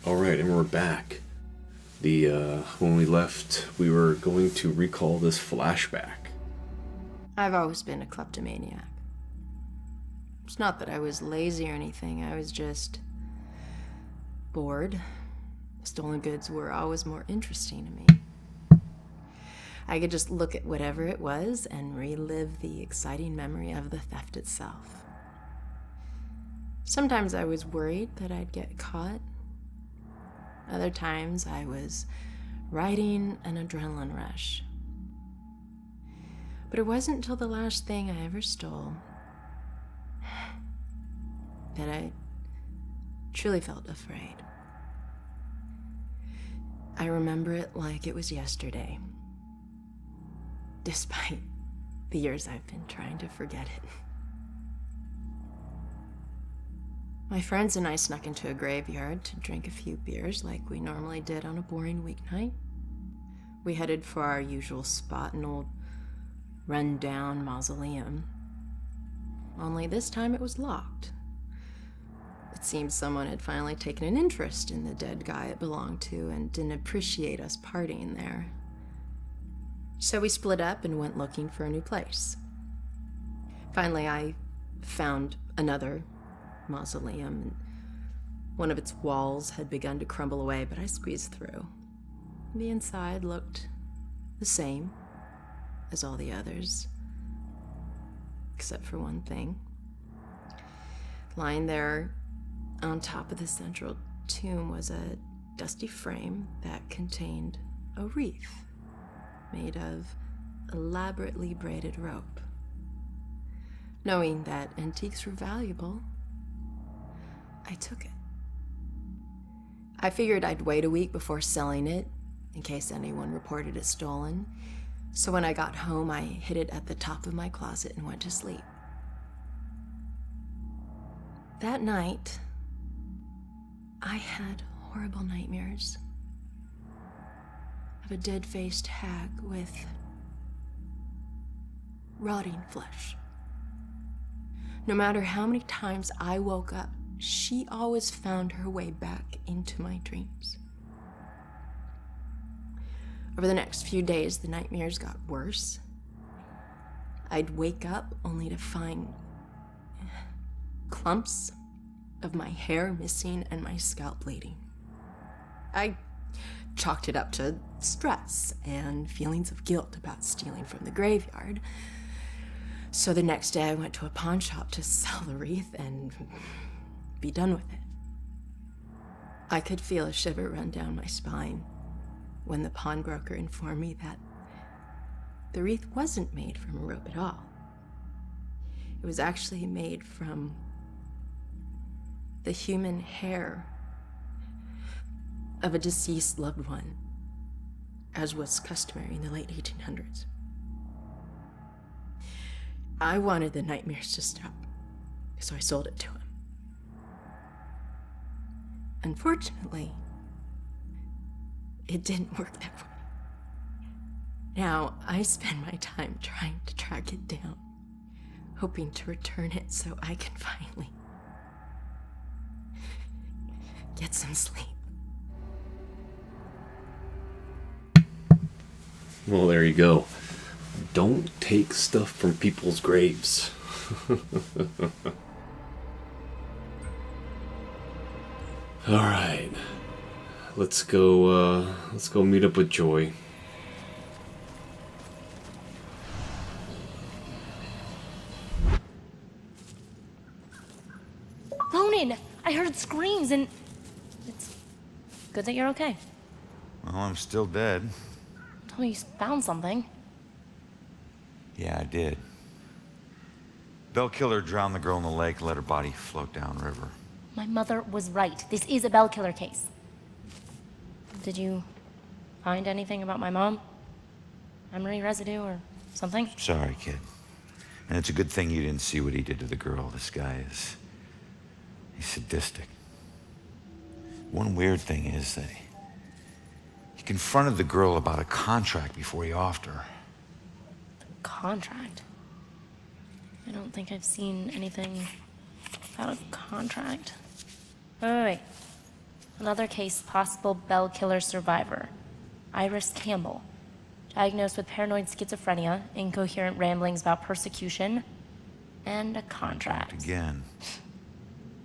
Alright, and we're back. When we left, we were going to recall this flashback. I've always been a kleptomaniac. It's not that I was lazy or anything, I was just bored. Stolen goods were always more interesting to me. I could just look at whatever it was and relive the exciting memory of the theft itself. Sometimes I was worried that I'd get caught. Other times I was riding an adrenaline rush. But it wasn't until the last thing I ever stole that I truly felt afraid. I remember it like it was yesterday, despite the years I've been trying to forget it. My friends and I snuck into a graveyard to drink a few beers like we normally did on a boring weeknight. We headed for our usual spot, an old run-down mausoleum. Only this time it was locked. It seemed someone had finally taken an interest in the dead guy it belonged to and didn't appreciate us partying there. So we split up and went looking for a new place. Finally, I found another mausoleum, and one of its walls had begun to crumble away, but I squeezed through. The inside looked the same as all the others, except for one thing. Lying there on top of the central tomb was a dusty frame that contained a wreath made of elaborately braided rope. Knowing that antiques were valuable, I took it. I figured I'd wait a week before selling it, in case anyone reported it stolen. So when I got home, I hid it at the top of my closet and went to sleep. That night, I had horrible nightmares of a dead-faced hag with rotting flesh. No matter how many times I woke up, she always found her way back into my dreams. Over the next few days, the nightmares got worse. I'd wake up only to find clumps of my hair missing and my scalp bleeding. I chalked it up to stress and feelings of guilt about stealing from the graveyard. So the next day I went to a pawn shop to sell the wreath and be done with it. I could feel a shiver run down my spine when the pawnbroker informed me that the wreath wasn't made from a rope at all. It was actually made from the human hair of a deceased loved one, as was customary in the late 1800s. I wanted the nightmares to stop, so I sold it to him. Unfortunately, it didn't work that way. Now, I spend my time trying to track it down, hoping to return it so I can finally get some sleep. Well, there you go. Don't take stuff from people's graves. Alright. Let's go meet up with Joy. Ronan, I heard screams and it's good that you're okay. Well, I'm still dead. Told me you found something. Yeah, I did. Bell killer drowned the girl in the lake and let her body float downriver. My mother was right. This is a Bell killer case. Did you find anything about my mom? Memory residue or something? Sorry, kid. And it's a good thing you didn't see what he did to the girl. This guy is... he's sadistic. One weird thing is that he confronted the girl about a contract before he offed her. Contract? I don't think I've seen anything about a contract. Wait. Another case, possible Bell killer survivor. Iris Campbell. Diagnosed with paranoid schizophrenia, incoherent ramblings about persecution, and a contract. Again.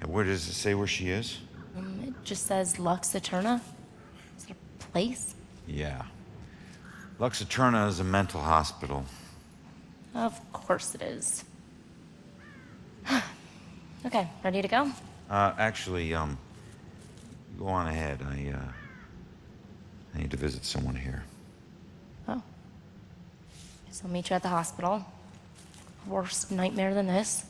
And where does it say where she is? It just says Lux Eterna. Is it a place? Yeah. Lux Eterna is a mental hospital. Of course it is. Okay, ready to go? Actually, go on ahead. I need to visit someone here. Oh. Guess I'll meet you at the hospital. Worst nightmare than this.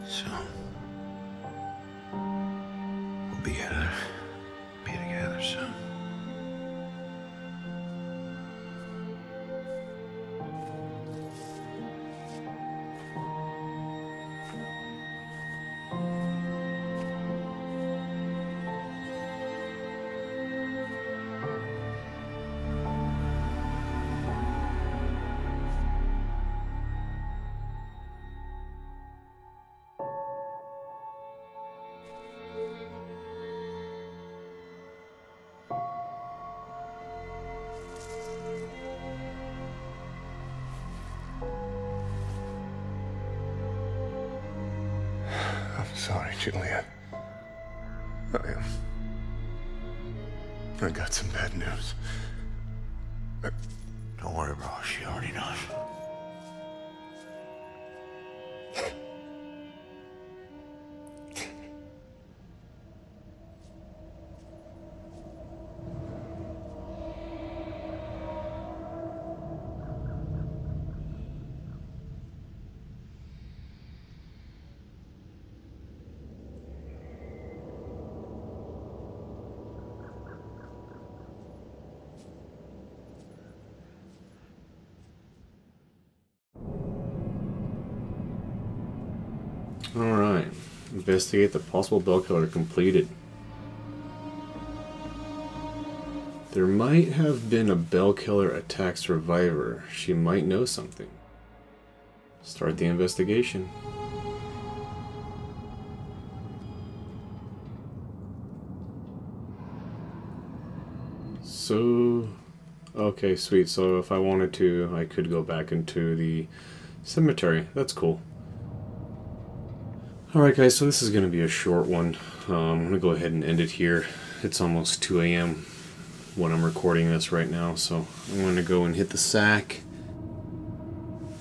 So, we'll be together soon. I'm sorry, Juliet. I got some bad news. Don't worry, bro. She already knows. Alright. Investigate the possible Bell killer completed. There might have been a Bell killer attack survivor. She might know something. Start the investigation. So, okay, sweet. So if I wanted to, I could go back into the cemetery. That's cool. Alright guys, so this is going to be a short one. I'm going to go ahead and end it here. It's almost 2 a.m. when I'm recording this right now, so I'm going to go and hit the sack.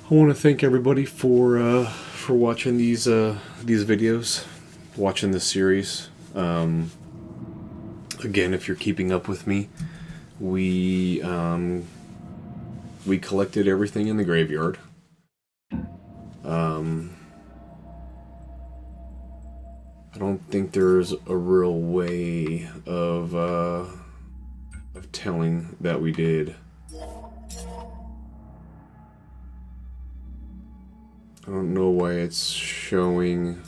I want to thank everybody for watching these videos, watching this series. Again, if you're keeping up with me, we collected everything in the graveyard. I don't think there's a real way of telling that we did. I don't know why it's showing.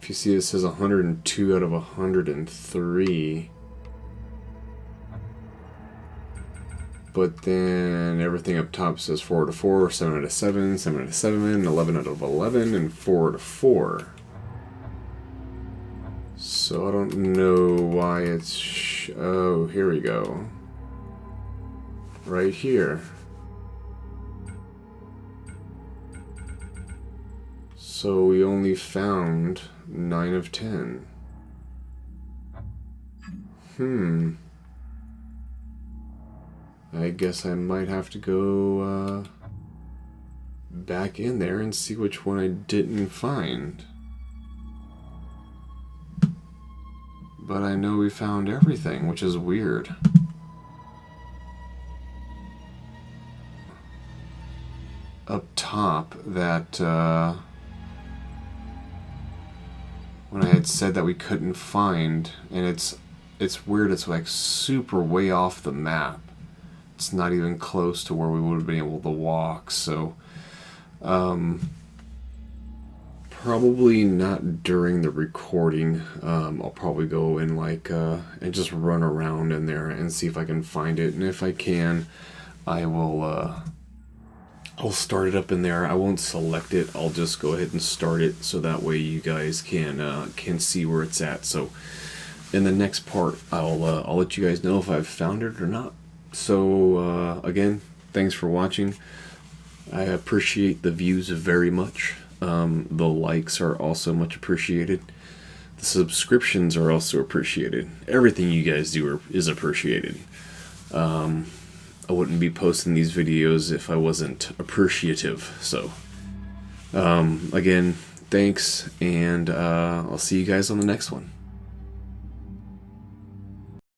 If you see, it says 102 out of 103. But then everything up top says 4 out of 4, 7 out of 7, 7 out of 7, 11 out of 11, and 4 out of 4. So I don't know why it's... oh, here we go. Right here. So we only found 9 of 10. I guess I might have to go back in there and see which one I didn't find. But I know we found everything, which is weird. Up top, that when I had said that we couldn't find, and it's weird, it's like super way off the map. It's not even close to where we would have been able to walk, so probably not during the recording. I'll probably go and and just run around in there and see if I can find it, and if I can, I will I'll start it up in there. I won't select it. I'll just go ahead and start it so that way you guys can see where it's at. So in the next part, I'll let you guys know if I've found it or not. So again, thanks for watching. I appreciate the views very much. The likes are also much appreciated. The subscriptions are also appreciated. Everything you guys do is appreciated. I wouldn't be posting these videos if I wasn't appreciative. So, again, thanks, and I'll see you guys on the next one.